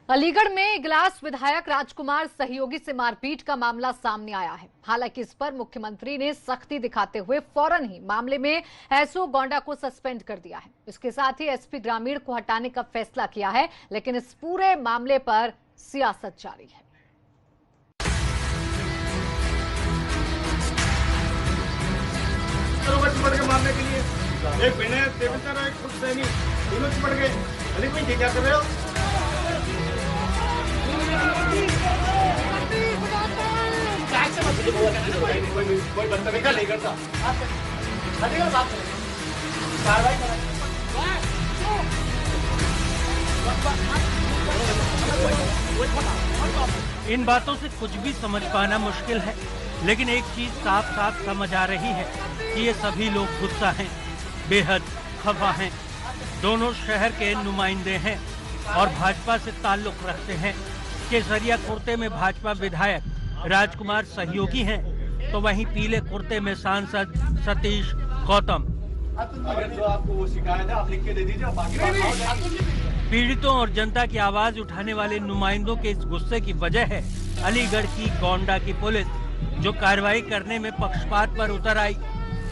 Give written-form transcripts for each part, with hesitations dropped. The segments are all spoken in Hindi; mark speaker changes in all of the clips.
Speaker 1: अलीगढ़ में इगलास विधायक राजकुमार सहयोगी से मारपीट का मामला सामने आया है। हालांकि इस पर मुख्यमंत्री ने सख्ती दिखाते हुए फौरन ही मामले में एसओ गोंडा को सस्पेंड कर दिया है। इसके साथ ही एसपी ग्रामीण को हटाने का फैसला किया है, लेकिन इस पूरे मामले पर सियासत जारी है।
Speaker 2: चिपट के मारने के लिए एक विनय देवेंद्र और एक खुद सैनी दोनों चिपट गए। अली भाई क्या कर रहे हो? कोई बंदा नहीं करता।
Speaker 3: इन बातों से कुछ भी समझ पाना मुश्किल है, लेकिन एक चीज साफ साफ समझ आ रही है कि ये सभी लोग गुस्सा हैं, बेहद खफा हैं। दोनों शहर के नुमाइंदे हैं और भाजपा से ताल्लुक रखते हैं। केसरिया कुर्ते में भाजपा विधायक राजकुमार सहयोगी हैं, तो वहीं पीले कुर्ते में सांसद सतीश गौतम।
Speaker 2: अगर जो आपको वो शिकायत है आप लिख के दे दीजिए।
Speaker 3: पीड़ितों और जनता की आवाज उठाने वाले नुमाइंदों के इस गुस्से की वजह है अलीगढ़ की गोंडा की पुलिस, जो कार्रवाई करने में पक्षपात पर उतर आई।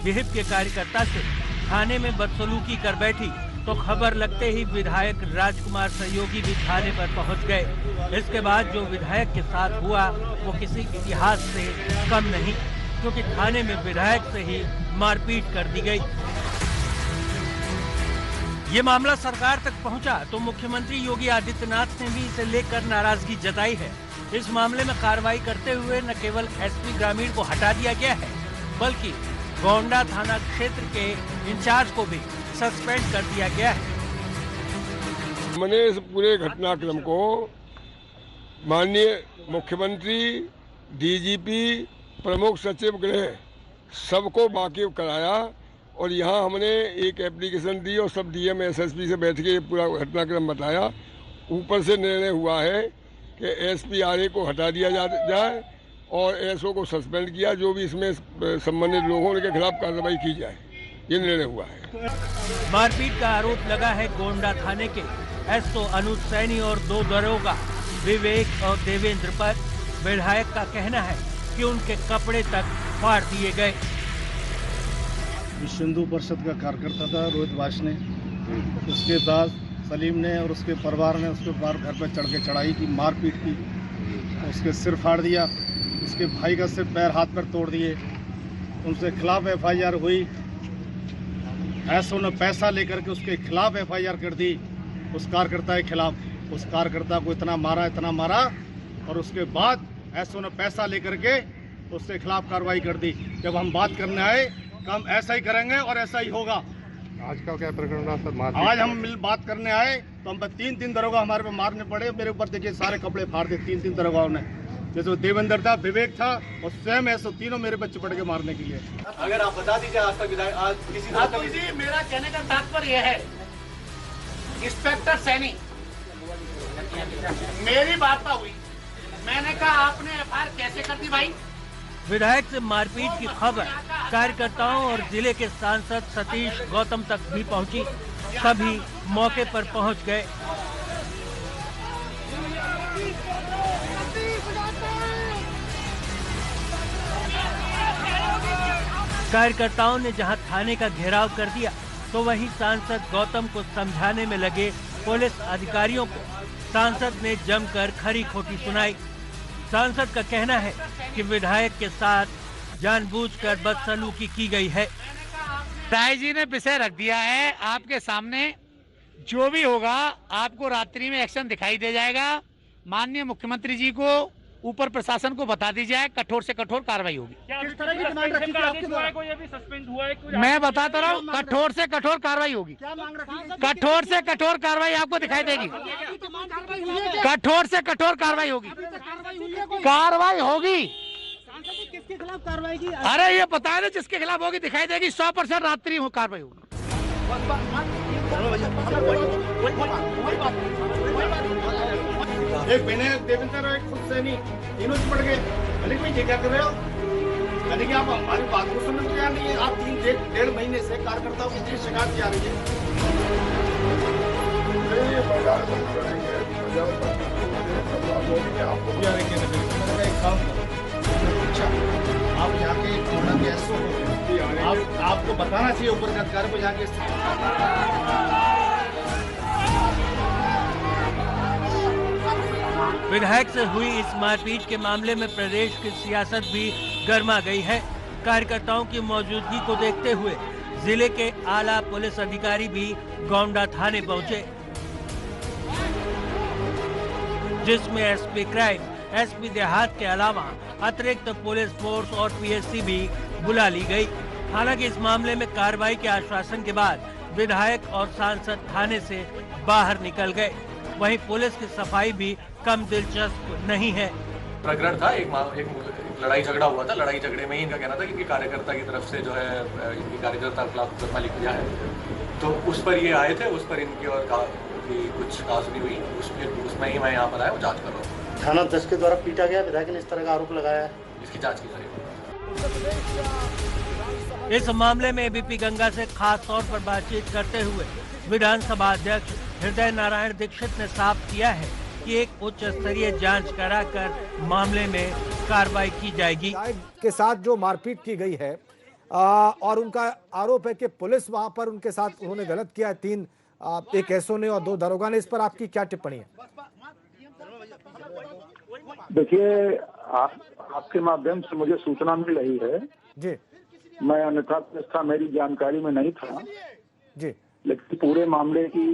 Speaker 3: विहिप के कार्यकर्ता से थाने में बदसलूकी कर बैठी तो खबर लगते ही विधायक राजकुमार सहयोगी भी थाने पर पहुंच गए। इसके बाद जो विधायक के साथ हुआ वो किसी इतिहास से कम नहीं, क्योंकि थाने में विधायक से ही मारपीट कर दी गई। ये मामला सरकार तक पहुंचा तो मुख्यमंत्री योगी आदित्यनाथ ने भी इसे लेकर नाराजगी जताई है। इस मामले में कार्रवाई करते हुए न केवल एसपी ग्रामीण को हटा दिया गया है, बल्कि गोंडा थाना क्षेत्र के इंचार्ज को भी सस्पेंड कर दिया गया है।
Speaker 4: मैंने इस पूरे घटनाक्रम को माननीय मुख्यमंत्री, डीजीपी, प्रमुख सचिव गृह सबको वाकिफ कराया और यहाँ हमने एक एप्लीकेशन दी और सब डीएम एसएसपी से बैठ के पूरा घटनाक्रम बताया। ऊपर से निर्णय हुआ है कि एसपीआरए को हटा दिया जाए और एसओ को सस्पेंड किया। जो भी इसमें संबंधित लोगों के खिलाफ कार्रवाई की जाए, ये निर्णय हुआ है।
Speaker 3: मारपीट का आरोप लगा है गोंडा थाने के एसओ अनुज सैनी और 2 दरोगा विवेक और देवेंद्र पर। विधायक का कहना है कि उनके कपड़े तक फाड़ दिए गए।
Speaker 5: विश्व हिंदू परिषद का कार्यकर्ता था रोहित वाश ने, उसके बाद सलीम ने और उसके परिवार ने उसके ऊपर घर पर चढ़ के चढ़ाई की, मारपीट की, उसके सिर फाड़ दिया, उसके भाई का सिर पैर हाथ पर तोड़ दिए। उनके खिलाफ एफआईआर हुई। एसओ ने पैसा लेकर के उसके खिलाफ एफआईआर कर दी, उस कार्यकर्ता के खिलाफ। उस कार्यकर्ता को इतना मारा और उसके बाद एसओ ने पैसा लेकर के उसके खिलाफ कार्रवाई कर दी। जब हम बात करने आए हम ऐसा ही करेंगे और ऐसा ही होगा।
Speaker 4: आज का क्या प्रकरण रहा सर?
Speaker 5: आज हम बात करने आए तो हम 3 दरोगा हमारे पे मारने पड़े। मेरे ऊपर देखिए सारे कपड़े फाड़ दिए 3 दरोगाओं ने। जैसे देवेंद्र था, विवेक था और स्वयं ऐसे तीनों मेरे पे चिपट के मारने के लिए।
Speaker 2: अगर आप बता दीजिए आज तक विधायक आज किसी
Speaker 6: मेरा कहने का तात्पर्य यह है, इंस्पेक्टर सैनी मेरी वार्ता हुई, मैंने कहा आपने एफआईआर कैसे कर दी भाई?
Speaker 3: विधायक से मारपीट की खबर कार्यकर्ताओं और जिले के सांसद सतीश गौतम तक भी पहुंची। सभी मौके पर पहुंच गए। कार्यकर्ताओं ने जहां थाने का घेराव कर दिया, तो वहीं सांसद गौतम को समझाने में लगे पुलिस अधिकारियों को सांसद ने जमकर खरी खोटी सुनाई। सांसद का कहना है कि विधायक के साथ जानबूझकर बदसलूकी की गई है।
Speaker 6: राय जी ने विषय रख दिया है आपके सामने, जो भी होगा आपको रात्रि में एक्शन दिखाई दे जाएगा। माननीय मुख्यमंत्री जी को, ऊपर प्रशासन को बता दी जाए, कठोर से कठोर कार्रवाई होगी।
Speaker 7: किस तरह की डिमांड रखी थी आपके द्वारा? कोई अभी सस्पेंड हुआ है?
Speaker 6: मैं बताता रहा हूँ, कठोर से कठोर कार्रवाई होगी। कठोर से कठोर कार्रवाई आपको दिखाई देगी। कठोर से कठोर कार्रवाई होगी। कार्रवाई होगी।
Speaker 7: किसके खिलाफ कार्रवाई की?
Speaker 6: अरे ये बताया ना, जिसके खिलाफ होगी दिखाई देगी। 100% रात्रि हो कार्रवाई होगी।
Speaker 2: एक विनय देवेंद्र और एक खुद सैनी तीनों चिपट गए। अली भाई क्या कर रहे हो? यानी कि आप हमारी बात को सुनने को तैयार नहीं है। आप 3-1.5 महीने से कार्यकर्ताओं की इतनी शिकायत आ रही है। क्या आपको मैंने कहा एक काम करो, अच्छा आप यहाँ के कोरोना के एसओ हो, आपको बताना चाहिए ऊपर के अधिकारी को जाके।
Speaker 3: विधायक से हुई इस मारपीट के मामले में प्रदेश की सियासत भी गर्मा गई है। कार्यकर्ताओं की मौजूदगी को देखते हुए जिले के आला पुलिस अधिकारी भी गोंडा थाने पहुंचे, जिसमें एसपी क्राइम, एसपी देहात के अलावा अतिरिक्त पुलिस फोर्स और पीएससी भी बुला ली गई। हालांकि इस मामले में कार्रवाई के आश्वासन के बाद विधायक और सांसद थाने से बाहर निकल गए। वहीं पुलिस की सफाई भी कम दिलचस्प नहीं है।
Speaker 8: प्रकरण था, एक लड़ाई झगड़ा हुआ था। लड़ाई झगड़े में ही इनका कहना था कि इनके कार्यकर्ता की तरफ से जो है इनकी कार्यकर्ता के खिलाफ मुकदमा लिख दिया है, तो उस पर ये आए थे। उस पर इनकी और कुछ कहा नहीं हुई, उसमें ही मैं यहाँ पर आया हूँ, जाँच कर रहा हूँ।
Speaker 2: थाना 10 के द्वारा पीटा गया विधायक ने इस तरह का आरोप लगाया है,
Speaker 8: इसकी जाँच की जाएगी।
Speaker 3: इस मामले में एबीपी गंगा से खास तौर पर बातचीत करते हुए विधानसभा अध्यक्ष हृदय नारायण दीक्षित ने साफ किया है कि एक उच्च स्तरीय जांच कराकर मामले में कार्रवाई की जाएगी।
Speaker 9: के साथ जो मारपीट की गई है और उनका आरोप है कि पुलिस वहां पर उनके साथ उन्होंने गलत किया है, एक एसओ ने और 2 दरोगा ने। इस पर आपकी क्या टिप्पणी है?
Speaker 10: देखिए, आपके माध्यम से मुझे सूचना मिल रही है
Speaker 9: जी।
Speaker 10: मैं अन्यथा मेरी जानकारी में नहीं था
Speaker 9: जी,
Speaker 10: लेकिन पूरे मामले की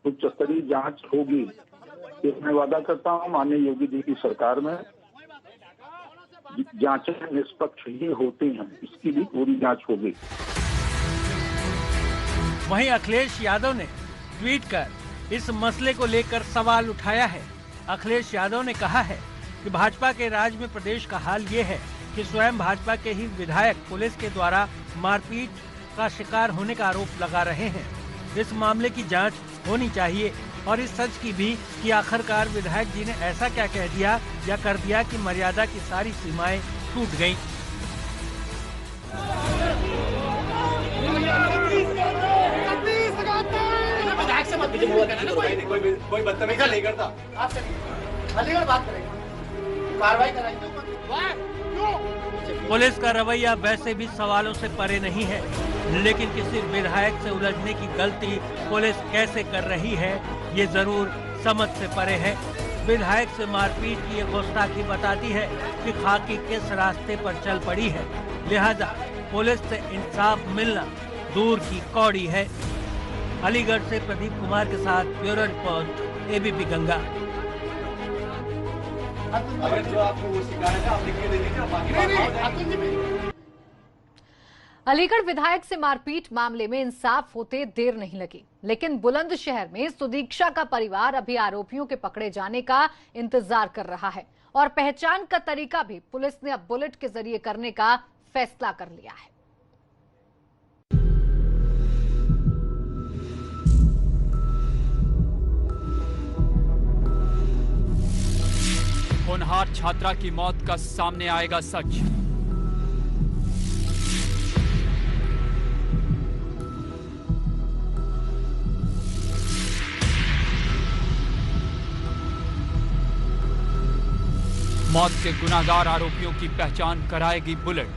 Speaker 10: उच्च स्तरीय जांच होगी, ये मैं वादा करता हूँ। माननीय योगी जी की सरकार में जांचें निष्पक्ष ही होती हैं, इसकी भी पूरी जांच होगी।
Speaker 3: वहीं अखिलेश यादव ने ट्वीट कर इस मसले को लेकर सवाल उठाया है। अखिलेश यादव ने कहा है कि भाजपा के राज में प्रदेश का हाल ये है कि स्वयं भाजपा के ही विधायक पुलिस के द्वारा मारपीट का शिकार होने का आरोप लगा रहे हैं। इस मामले की जांच होनी चाहिए और इस सच की भी कि आखिरकार विधायक जी ने ऐसा क्या कह दिया या कर दिया कि मर्यादा की सारी सीमाएं टूट गईं।
Speaker 8: कोई बदतमीजी नहीं करता,
Speaker 2: बात करेंगे, कार्रवाई कराएंगे।
Speaker 3: पुलिस का रवैया वैसे भी सवालों से परे नहीं है, लेकिन किसी विधायक से उलझने की गलती पुलिस कैसे कर रही है ये जरूर समझ से परे है। विधायक से मारपीट की ये गुस्ताखी बताती है कि खाकी किस रास्ते पर चल पड़ी है, लिहाजा पुलिस से इंसाफ मिलना दूर की कौड़ी है। अलीगढ़ से प्रदीप कुमार के साथ ब्यूरो रिपोर्ट, एबीपी गंगा।
Speaker 8: अगर जो आपको वो सिखाया था आप लिख के दे दीजिए, बाकी
Speaker 1: अलीगढ़ विधायक से मारपीट मामले में इंसाफ होते देर नहीं लगी, लेकिन बुलंदशहर में सुदीक्षा का परिवार अभी आरोपियों के पकड़े जाने का इंतजार कर रहा है और पहचान का तरीका भी पुलिस ने अब बुलेट के जरिए करने का फैसला कर लिया है।
Speaker 11: होनहार छात्रा की मौत का सामने आएगा सच। मौत के गुनाहगार आरोपियों की पहचान कराएगी बुलेट।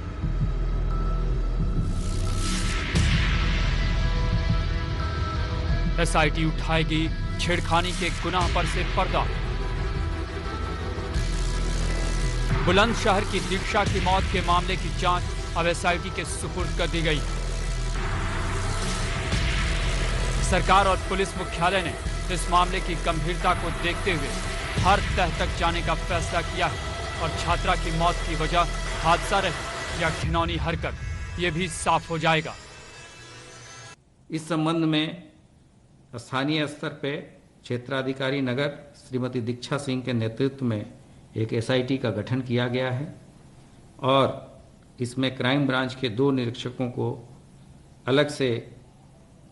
Speaker 11: एसआईटी उठाएगी छेड़खानी के गुनाह पर से पर्दा। बुलंदशहर की दीक्षा की मौत के मामले की जांच अब एसआईटी के सुपुर्द कर दी गई। सरकार और पुलिस मुख्यालय ने इस मामले की गंभीरता को देखते हुए हर तह तक जाने का फैसला किया है और छात्रा की मौत की वजह हादसा रही या घिनौनी हरकत, ये भी साफ हो जाएगा।
Speaker 12: इस संबंध में स्थानीय स्तर पे क्षेत्राधिकारी नगर श्रीमती दीक्षा सिंह के नेतृत्व में एक एसआईटी का गठन किया गया है और इसमें क्राइम ब्रांच के 2 निरीक्षकों को अलग से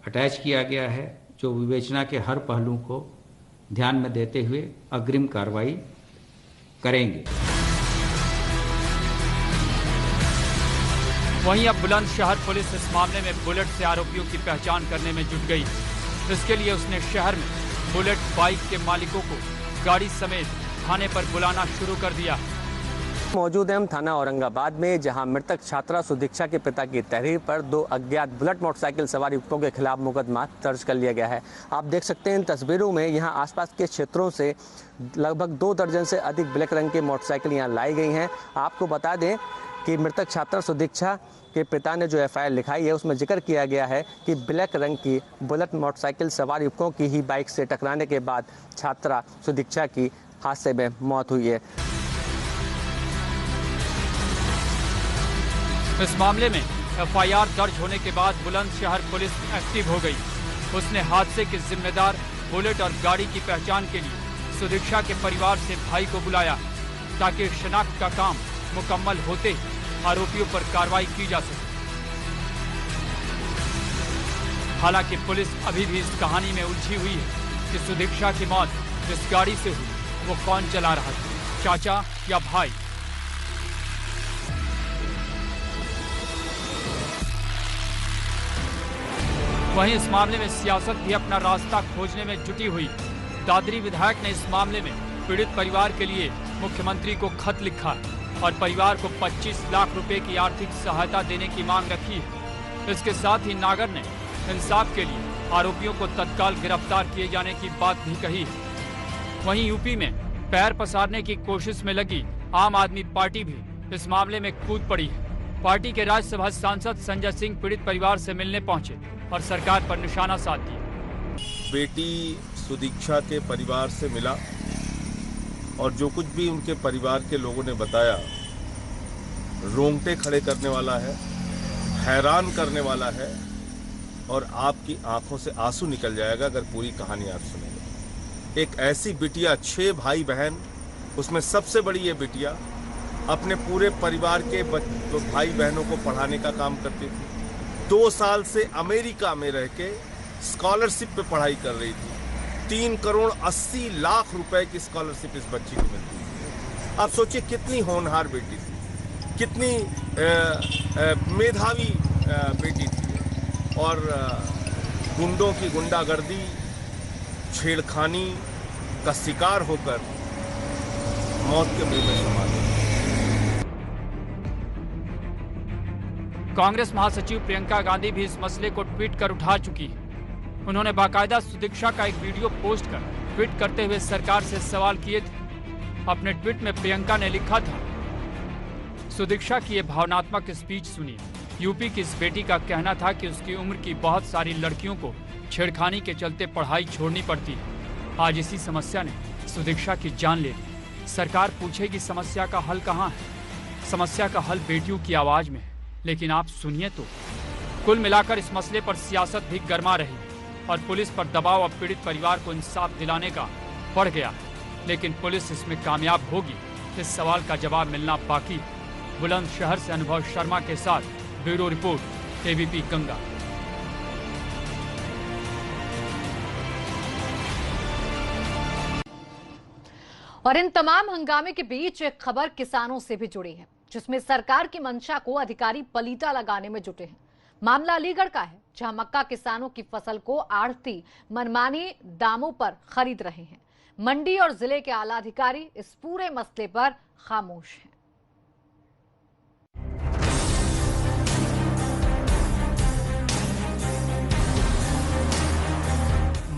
Speaker 12: अटैच किया गया है, जो विवेचना के हर पहलू को ध्यान में देते हुए अग्रिम कार्रवाई करेंगे।
Speaker 11: वहीं अब बुलंदशहर पुलिस इस मामले में बुलेट से आरोपियों की पहचान करने में जुट गई। इसके लिए उसने शहर में बुलेट बाइक के मालिकों को गाड़ी समेत थाने पर बुलाना शुरू कर दिया।
Speaker 13: मौजूद हैं हम थाना औरंगाबाद में, जहां मृतक छात्रा सुदीक्षा के पिता की तहरीर पर 2 अज्ञात बुलेट मोटरसाइकिल सवार युवकों के खिलाफ मुकदमा दर्ज कर लिया गया है। आप देख सकते हैं इन तस्वीरों में, यहां आसपास के क्षेत्रों से लगभग 2 दर्जन से अधिक ब्लैक रंग की मोटरसाइकिल यहां लाई गई हैं। आपको बता दें कि मृतक छात्रा सुदीक्षा के पिता ने जो एफआईआर लिखाई है उसमें जिक्र किया गया है कि ब्लैक रंग की बुलेट मोटरसाइकिल सवार युवकों की ही बाइक से टकराने के बाद छात्रा सुदीक्षा की हादसे में मौत हुई है।
Speaker 11: इस मामले में एफआईआर दर्ज होने के बाद बुलंदशहर पुलिस एक्टिव हो गई। उसने हादसे के जिम्मेदार बुलेट और गाड़ी की पहचान के लिए सुदीक्षा के परिवार से भाई को बुलाया ताकि शिनाख्त का काम मुकम्मल होते आरोपियों पर कार्रवाई की जा सके। हालांकि पुलिस अभी भी इस कहानी में उलझी हुई है कि सुदीक्षा की मौत जिस गाड़ी से हुई वो कौन चला रहा था, चाचा या भाई। वहीं इस मामले में सियासत भी अपना रास्ता खोजने में जुटी हुई। दादरी विधायक ने इस मामले में पीड़ित परिवार के लिए मुख्यमंत्री को खत लिखा और परिवार को 25 लाख रुपए की आर्थिक सहायता देने की मांग रखी है। इसके साथ ही नागर ने इंसाफ के लिए आरोपियों को तत्काल गिरफ्तार किए जाने की बात भी कही है। वहीं यूपी में पैर पसारने की कोशिश में लगी आम आदमी पार्टी भी इस मामले में कूद पड़ी है। पार्टी के राज्यसभा सांसद संजय सिंह पीड़ित परिवार से मिलने पहुंचे और सरकार पर निशाना साध दिया।
Speaker 14: बेटी सुदीक्षा के परिवार से मिला और जो कुछ भी उनके परिवार के लोगों ने बताया रोंगटे खड़े करने वाला है, हैरान करने वाला है और आपकी आंखों से आंसू निकल जाएगा अगर पूरी कहानी आप सुनेंगे। एक ऐसी बिटिया, 6 भाई बहन, उसमें सबसे बड़ी ये बिटिया अपने पूरे परिवार के भाई बहनों को पढ़ाने का काम करती थी। 2 साल से अमेरिका में रह के स्कॉलरशिप पे पढ़ाई कर रही थी। 3 करोड़ 80 लाख रुपए की स्कॉलरशिप इस बच्ची को मिलती है। आप सोचिए कितनी होनहार बेटी थी, कितनी मेधावी बेटी थी और गुंडों की गुंडागर्दी, छेड़खानी का शिकार होकर मौत के मुंह में समा गई।
Speaker 11: कांग्रेस महासचिव प्रियंका गांधी भी इस मसले को ट्वीट कर उठा चुकी है। उन्होंने बाकायदा सुदीक्षा का एक वीडियो पोस्ट कर ट्वीट करते हुए सरकार से सवाल किए थे। अपने ट्वीट में प्रियंका ने लिखा था, सुदीक्षा की ये भावनात्मक स्पीच सुनिए। यूपी की इस बेटी का कहना था कि उसकी उम्र की बहुत सारी लड़कियों को छेड़खानी के चलते पढ़ाई छोड़नी पड़ती है। आज इसी समस्या ने सुदीक्षा की जान ले ली। सरकार पूछेगी समस्या का हल कहाँ है? समस्या का हल बेटियों की आवाज में है। लेकिन आप सुनिए तो, कुल मिलाकर इस मसले पर सियासत भी गर्मा रही और पुलिस पर दबाव अब पीड़ित परिवार को इंसाफ दिलाने का बढ़ गया। लेकिन पुलिस इसमें कामयाब होगी, इस सवाल का जवाब मिलना बाकी है। बुलंदशहर से अनुभव शर्मा के साथ ब्यूरो रिपोर्ट, एबीपी गंगा।
Speaker 1: और इन तमाम हंगामे के बीच एक खबर किसानों से भी जुड़ी है, जिसमें सरकार की मंशा को अधिकारी पलीता लगाने में जुटे हैं। मामला अलीगढ़ का है, जहां मक्का किसानों की फसल को आढ़ती मनमानी दामों पर खरीद रहे हैं। मंडी और जिले के आला अधिकारी इस पूरे मसले पर खामोश हैं।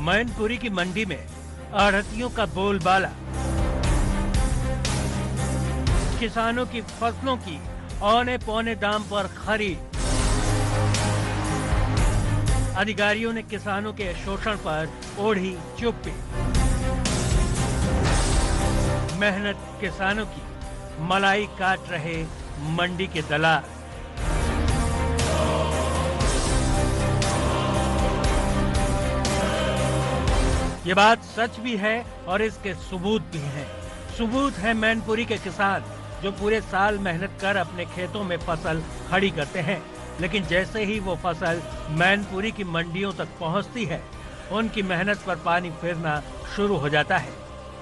Speaker 3: मैनपुरी की मंडी में आढ़तियों का बोलबाला। किसानों की फसलों की औने पौने दाम पर खरीद। अधिकारियों ने किसानों के शोषण पर ओढ़ी चुप्पी। मेहनत किसानों की, मलाई काट रहे मंडी के दलाल। ये बात सच भी है और इसके सबूत भी हैं। सबूत है मैनपुरी के किसान जो पूरे साल मेहनत कर अपने खेतों में फसल खड़ी करते हैं, लेकिन जैसे ही वो फसल मैनपुरी की मंडियों तक पहुंचती है, उनकी मेहनत पर पानी फिरना शुरू हो जाता है।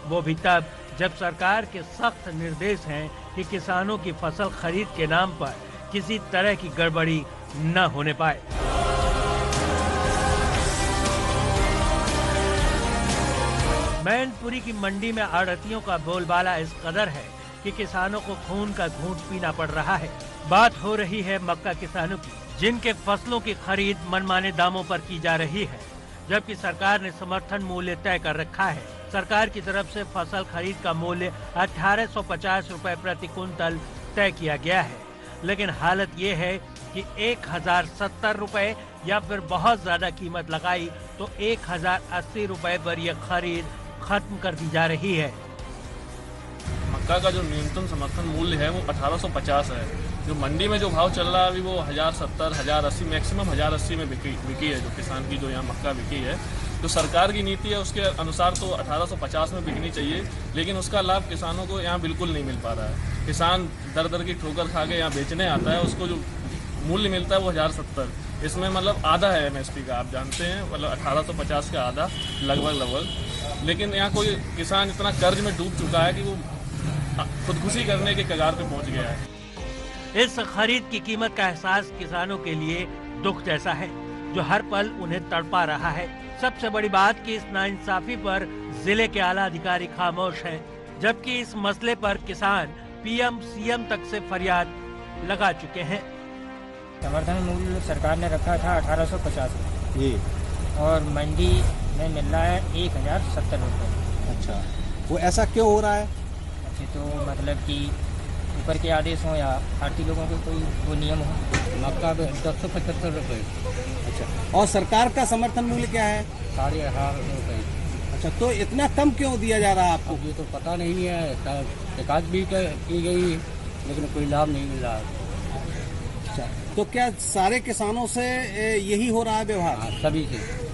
Speaker 3: वो भी तब जब सरकार के सख्त निर्देश हैं कि किसानों की फसल खरीद के नाम पर किसी तरह की गड़बड़ी न होने पाए। मैनपुरी की मंडी में आड़तियों का बोलबाला इस कदर है कि किसानों को खून का घूंट पीना पड़ रहा है। बात हो रही है मक्का किसानों की, जिनके फसलों की खरीद मनमाने दामों पर की जा रही है, जबकि सरकार ने समर्थन मूल्य तय कर रखा है। सरकार की तरफ से फसल खरीद का मूल्य 1850 रुपए प्रति कुंतल तय किया गया है, लेकिन हालत ये है कि 1070 रुपए या फिर बहुत ज्यादा कीमत लगाई तो 1080 रुपए पर यह खरीद खत्म कर दी जा रही है।
Speaker 15: मक्का का जो न्यूनतम समर्थन मूल्य है वो 1850 है। जो मंडी में जो भाव चल रहा है अभी वो 1070, 1080, मैक्सिमम 1080 में बिकी है। जो किसान की जो यहाँ मक्का बिकी है, जो सरकार की नीति है उसके अनुसार तो 1850 में बिकनी चाहिए, लेकिन उसका लाभ किसानों को यहाँ बिल्कुल नहीं मिल पा रहा है। किसान दर दर की ठोकर खा के यहाँ बेचने आता है, उसको जो मूल्य मिलता है वो 1070। इसमें मतलब आधा है एमएसपी का, आप जानते हैं, मतलब 1850 का आधा लगभग। लेकिन यहाँ कोई किसान इतना कर्ज में डूब चुका है कि वो खुदकुशी करने के कगार पे पहुंच गया है।
Speaker 3: इस खरीद की कीमत का एहसास किसानों के लिए दुख जैसा है, जो हर पल उन्हें तड़पा रहा है। सबसे बड़ी बात कि इस नाइंसाफी पर जिले के आला अधिकारी खामोश हैं, जबकि इस मसले पर किसान पीएम सीएम तक से फरियाद लगा चुके हैं।
Speaker 16: समर्थन मूल्य सरकार ने रखा था 1850 जी, और मंडी में मिल रहा है 1070 रुपये।
Speaker 17: अच्छा, वो ऐसा क्यों हो रहा है?
Speaker 16: अच्छा, तो मतलब कि ऊपर के आदेश हो या आरती लोगों के कोई वो नियम हो।
Speaker 17: मक्का 175 रुपये। अच्छा, और सरकार का समर्थन मूल्य क्या है? 1850 रुपये। अच्छा, तो इतना कम क्यों दिया जा रहा है आपको? ये तो पता नहीं है, शिकायत भी की गई लेकिन कोई लाभ नहीं मिल रहा है। अच्छा, तो क्या सारे किसानों से यही हो रहा है व्यवहार? सभी से।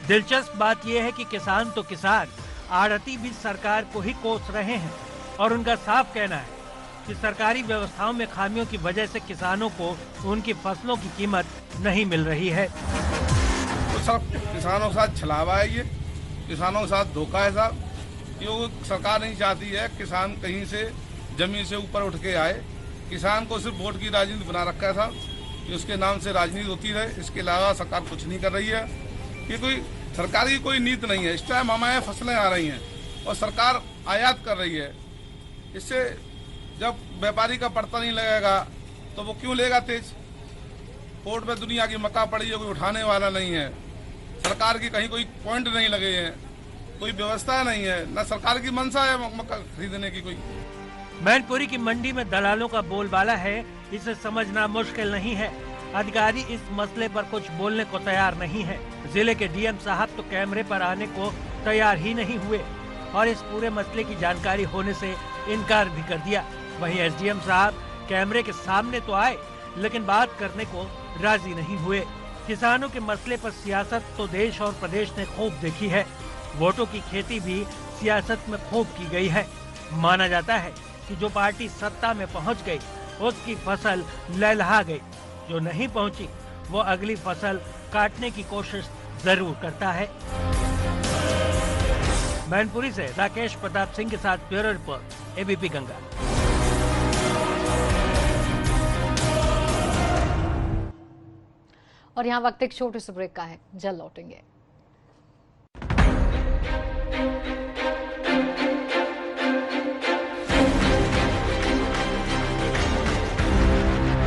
Speaker 3: दिलचस्प बात यह है कि किसान तो किसान, आड़ती भी सरकार को ही कोस रहे हैं और उनका साफ कहना है कि सरकारी व्यवस्थाओं में खामियों की वजह से किसानों को उनकी फसलों की कीमत नहीं मिल रही है।
Speaker 2: तो सब किसानों के साथ छलावा है, ये किसानों के साथ धोखा है साहब। क्यों सरकार नहीं चाहती है किसान कहीं से जमीन से ऊपर उठ के आए। किसान को सिर्फ वोट की राजनीति बना रखा है साहब, कि उसके नाम से राजनीति होती रहे। इसके अलावा सरकार कुछ नहीं कर रही है। ये कोई सरकार की कोई नीति नहीं है। इस टाइम हमारे फसलें आ रही हैं और सरकार आयात कर रही है। इससे जब व्यापारी का पड़ता नहीं लगेगा तो वो क्यों लेगा तेज? पोर्ट पे दुनिया की मक्का पड़ी है, कोई उठाने वाला नहीं है। सरकार की कहीं कोई पॉइंट नहीं लगे हैं, कोई व्यवस्था नहीं है, न सरकार की मंशा है मक्का खरीदने की कोई।
Speaker 3: मैनपुरी की मंडी में दलालों का बोलबाला है, इसे समझना मुश्किल नहीं है। अधिकारी इस मसले पर कुछ बोलने को तैयार नहीं है। जिले के डीएम साहब तो कैमरे पर आने को तैयार ही नहीं हुए और इस पूरे मसले की जानकारी होने से इनकार भी कर दिया। वहीं एसडीएम साहब कैमरे के सामने तो आए, लेकिन बात करने को राजी नहीं हुए। किसानों के मसले पर सियासत तो देश और प्रदेश ने खूब देखी है। वोटों की खेती भी सियासत में खूब की गई है। माना जाता है कि जो पार्टी सत्ता में पहुंच गई उसकी फसल लहलहा गई, जो नहीं पहुंची वो अगली फसल काटने की कोशिश जरूर करता है। मैनपुरी से राकेश प्रताप सिंह के साथ ब्यूरो रिपोर्ट, एबीपी गंगा।
Speaker 1: और यहाँ वक्त एक छोटे से ब्रेक का है, जल्द लौटेंगे।